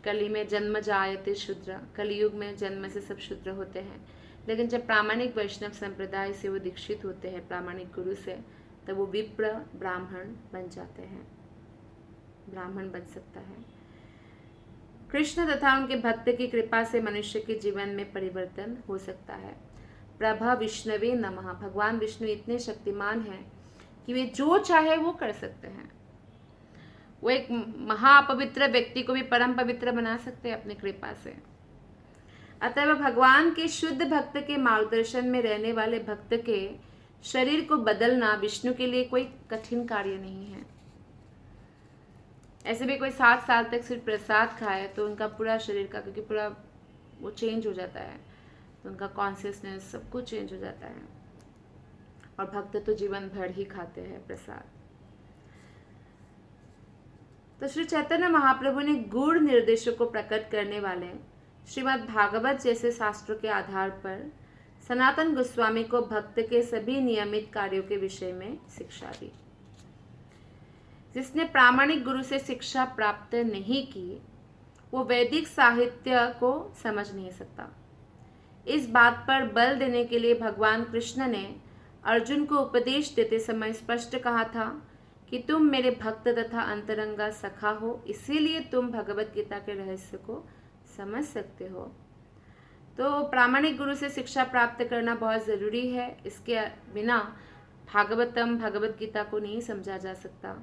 कली में जन्म जायते शूद्र, कलयुग में जन्म से सब शूद्र होते हैं, लेकिन जब प्रामाणिक वैष्णव संप्रदाय से वो दीक्षित होते हैं प्रामाणिक गुरु से, तब वो विप्र ब्राह्मण बन जाते हैं, ब्राह्मण बन सकता है। कृष्ण तथा उनके भक्त की कृपा से मनुष्य के जीवन में परिवर्तन हो सकता है। प्रभा विष्णवे नमः। भगवान विष्णु इतने शक्तिमान हैं कि वे जो चाहे वो कर सकते हैं। वो एक महापवित्र व्यक्ति को भी परम पवित्र बना सकते हैं अपनी कृपा से। अतः भगवान के शुद्ध भक्त के मार्गदर्शन में रहने वाले भक्त के शरीर को बदलना विष्णु के लिए कोई कठिन कार्य नहीं है। ऐसे भी कोई 7 साल तक सिर्फ प्रसाद खाए तो उनका पूरा शरीर का, क्योंकि पूरा वो चेंज हो जाता है, तो उनका कॉन्शियसनेस सब कुछ चेंज हो जाता है। और भक्त तो जीवन भर ही खाते हैं प्रसाद। तो श्री चैतन्य महाप्रभु ने गूढ़ निर्देशों को प्रकट करने वाले श्रीमद् भागवत जैसे शास्त्रों के आधार पर सनातन गोस्वामी को भक्त के सभी नियमित कार्यों के विषय में शिक्षा दी। जिसने प्रामाणिक गुरु से शिक्षा प्राप्त नहीं की, वो वैदिक साहित्य को समझ नहीं सकता। इस बात पर बल देने के लिए भगवान कृष्ण ने अर्जुन को उपदेश देते समय स्पष्ट कहा था कि तुम मेरे भक्त तथा अंतरंगा सखा हो, इसीलिए तुम भगवत गीता के रहस्य को समझ सकते हो। तो प्रामाणिक गुरु से शिक्षा प्राप्त करना बहुत ज़रूरी है। इसके बिना भागवतम भगवत गीता को नहीं समझा जा सकता।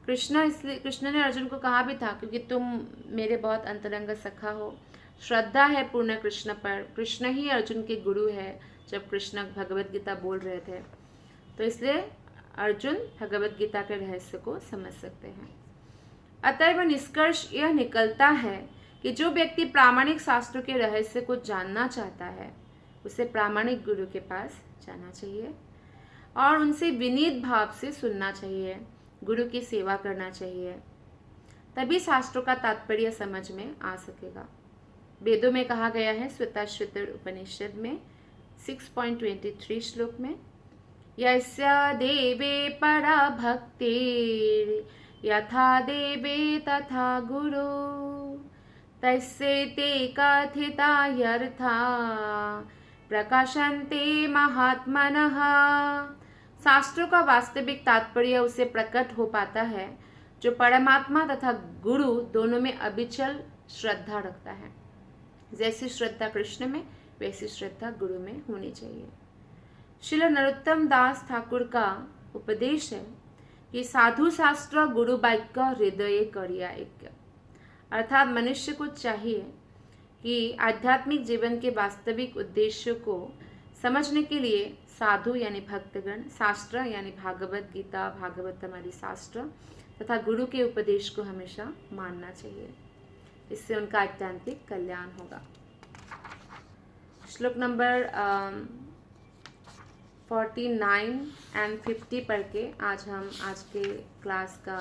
कृष्ण ने अर्जुन को कहा भी था, क्योंकि तुम मेरे बहुत अंतरंग सखा हो। श्रद्धा है पूर्ण कृष्ण पर। कृष्ण ही अर्जुन के गुरु है। जब कृष्ण भगवत गीता बोल रहे थे, तो इसलिए अर्जुन भगवत गीता के रहस्य को समझ सकते हैं। अतएव निष्कर्ष यह निकलता है कि जो व्यक्ति प्रामाणिक शास्त्रों के रहस्य को जानना चाहता है, उसे प्रामाणिक गुरु के पास जाना चाहिए और उनसे विनीत भाव से सुनना चाहिए, गुरु की सेवा करना चाहिए। तभी शास्त्रों का तात्पर्य समझ में आ सकेगा। वेदों में कहा गया है, श्वेताश्वतर उपनिषद में 6.23 श्लोक में, यस्य देवे परा भक्तिर् यथा देवे तथा गुरु तस्य ते कथिता यर्था प्रकाशन्ते महात्मनः। शास्त्रों का वास्तविक तात्पर्य उसे प्रकट हो पाता है जो परमात्मा तथा गुरु दोनों में अविचल श्रद्धा रखता है। जैसी श्रद्धा कृष्ण में, वैसी श्रद्धा गुरु में होनी चाहिए। श्रील नरोत्तम दास ठाकुर का उपदेश है कि साधु शास्त्र गुरु वाक्य हृदय करिया एक। अर्थात मनुष्य को चाहिए कि आध्यात्मिक जीवन के वास्तविक उद्देश्यों को समझने के लिए साधु यानी भक्तगण, शास्त्र यानी भागवत गीता, भागवतम आदि शास्त्र तथा गुरु के उपदेश को हमेशा मानना चाहिए। इससे उनका आध्यात्मिक कल्याण होगा। श्लोक नंबर 49 एंड 50 पढ़ के आज हम आज के क्लास का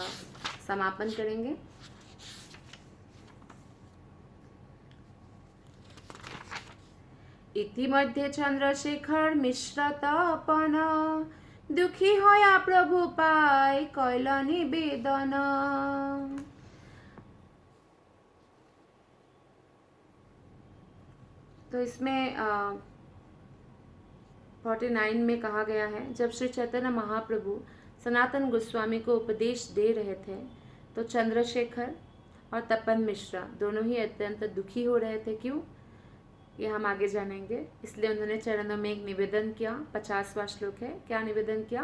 समापन करेंगे। इतिमध्ये चंद्रशेखर मिश्र तपन दुखी होया प्रभु पाय कैल निवेदन। तो इसमें 49 में कहा गया है, जब श्री चैतन्य महाप्रभु सनातन गोस्वामी को उपदेश दे रहे थे तो चंद्रशेखर और तपन मिश्रा दोनों ही अत्यंत दुखी हो रहे थे। क्यों, ये हम आगे जानेंगे। इसलिए उन्होंने चरणों में एक निवेदन किया। 50वां श्लोक है। क्या निवेदन किया?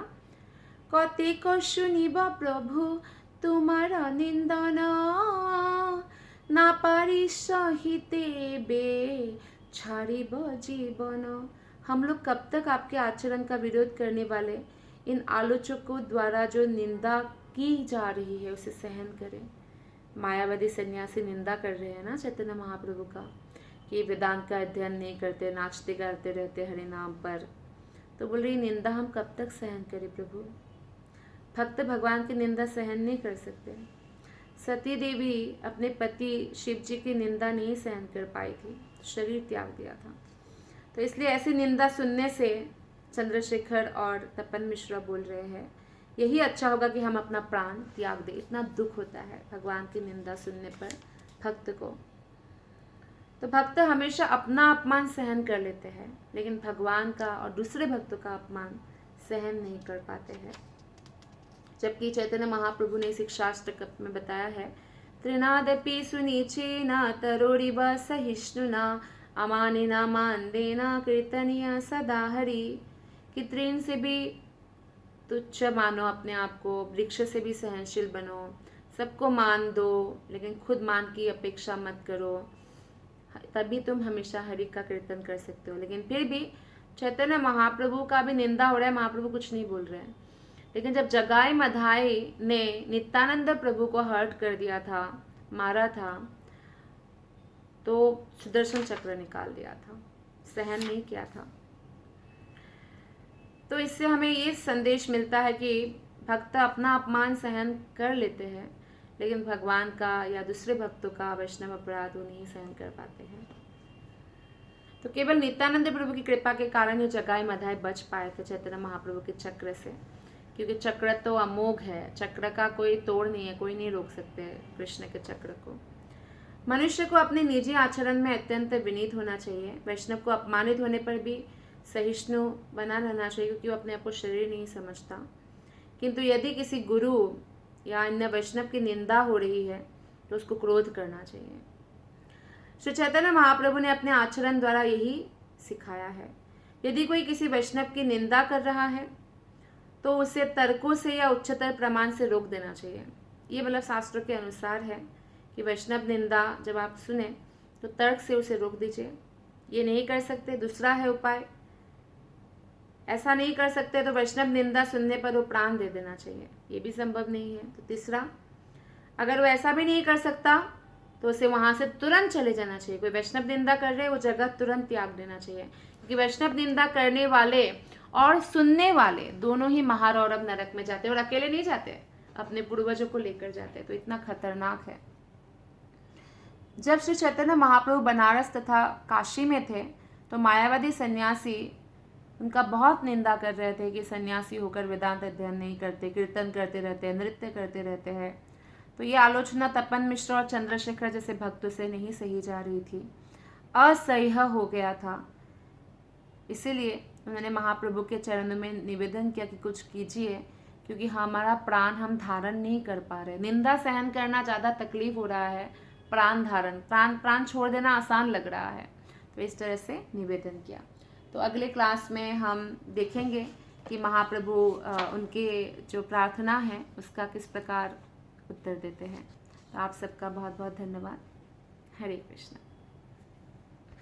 कतिक शुनिब प्रभु तुम्हारा निंदन ना पारी सहिते बे छाड़िब जीवन। हम लोग कब तक आपके आचरण का विरोध करने वाले इन आलोचकों द्वारा जो निंदा की जा रही है उसे सहन करें। मायावादी सन्यासी निंदा कर रहे हैं ना चैतन्य महाप्रभु का कि वेदांत का अध्ययन नहीं करते, नाचते गाते रहते हरि नाम पर। तो बोल रही निंदा हम कब तक सहन करें प्रभु। भक्त भगवान की निंदा सहन नहीं कर सकते। सती देवी अपने पति शिव जी की निंदा नहीं सहन कर पाई थी, शरीर त्याग दिया था। तो इसलिए ऐसी निंदा सुनने से चंद्रशेखर और तपन मिश्रा बोल रहे हैं यही अच्छा होगा कि हम अपना प्राण त्याग दें। इतना दुख होता है भगवान की निंदा सुनने पर भक्त को। तो भक्त हमेशा अपना अपमान सहन कर लेते हैं, लेकिन भगवान का और दूसरे भक्तों का अपमान सहन नहीं कर पाते हैं। जबकि चैतन्य महाप्रभु ने शिक्षाष्टक में बताया है, त्रिनादपि सुनीचेन तरोरिव सहिष्णुना अमानिना मानदेना कीर्तनीय सदा हरि, कि तृण से भी तुच्छ मानो अपने आप को, वृक्ष से भी सहनशील बनो, सबको मान दो लेकिन खुद मान की अपेक्षा मत करो, तभी तुम हमेशा हरि का कीर्तन कर सकते हो। लेकिन फिर भी चैतन्य महाप्रभु का भी निंदा हो रहा है, महाप्रभु कुछ नहीं बोल रहे हैं। लेकिन जब जगाई मधाई ने नित्यानंद प्रभु को हर्ट कर दिया था, मारा था, तो सुदर्शन चक्र निकाल दिया था, सहन नहीं किया था। तो इससे हमें ये संदेश मिलता है कि भक्त अपना अपमान सहन कर लेते हैं, लेकिन भगवान का या दूसरे भक्तों का वैष्णव अपराध वो नहीं सहन कर पाते हैं। तो केवल नित्यानंद प्रभु की कृपा के कारण ये जगाई मधाई बच पाए थे चैतन्य महाप्रभु के चक्र से, क्योंकि चक्र तो अमोघ है, चक्र का कोई तोड़ नहीं है, कोई नहीं रोक सकते कृष्ण के चक्र को। मनुष्य को अपने निजी आचरण में अत्यंत विनीत होना चाहिए। वैष्णव को अपमानित होने पर भी सहिष्णु बना रहना चाहिए, क्योंकि वो अपने आप को शरीर नहीं समझता। किंतु यदि किसी गुरु या अन्य वैष्णव की निंदा हो रही है तो उसको क्रोध करना चाहिए। श्री चैतन्य महाप्रभु ने अपने आचरण द्वारा यही सिखाया है। यदि कोई किसी वैष्णव की निंदा कर रहा है तो उसे तर्कों से या उच्चतर प्रमाण से रोक देना चाहिए। ये मतलब शास्त्रों के अनुसार है कि वैष्णव निंदा जब आप सुने तो तर्क से उसे रोक दीजिए। ये नहीं कर सकते, दूसरा है उपाय, ऐसा नहीं कर सकते तो वैष्णव निंदा सुनने पर वो प्राण दे देना चाहिए, ये भी संभव नहीं है। तो तीसरा, अगर वो ऐसा भी नहीं कर सकता तो उसे वहां से तुरंत चले जाना चाहिए। कोई वैष्णव निंदा कर रहे वो जगह तुरंत त्याग देना चाहिए, क्योंकि वैष्णव निंदा करने वाले और सुनने वाले दोनों ही महारौरव नरक में जाते हैं, और अकेले नहीं जाते, अपने पूर्वजों को लेकर जाते हैं। तो इतना खतरनाक है। जब श्री चैतन्य महाप्रभु बनारस तथा काशी में थे तो मायावादी सन्यासी उनका बहुत निंदा कर रहे थे कि सन्यासी होकर वेदांत अध्ययन नहीं करते, कीर्तन करते रहते हैं, नृत्य करते रहते हैं। तो ये आलोचना तपन मिश्र और चंद्रशेखर जैसे भक्तों से नहीं सही जा रही थी, असह्य हो गया था। इसीलिए उन्होंने महाप्रभु के चरणों में निवेदन किया कि कुछ कीजिए, क्योंकि हमारा प्राण हम धारण नहीं कर पा रहे। निंदा सहन करना ज़्यादा तकलीफ हो रहा है, प्राण धारण, प्राण छोड़ देना आसान लग रहा है। तो इस तरह से निवेदन किया। तो अगले क्लास में हम देखेंगे कि महाप्रभु उनके जो प्रार्थना है उसका किस प्रकार उत्तर देते हैं। तो आप सबका बहुत बहुत धन्यवाद। हरे कृष्ण।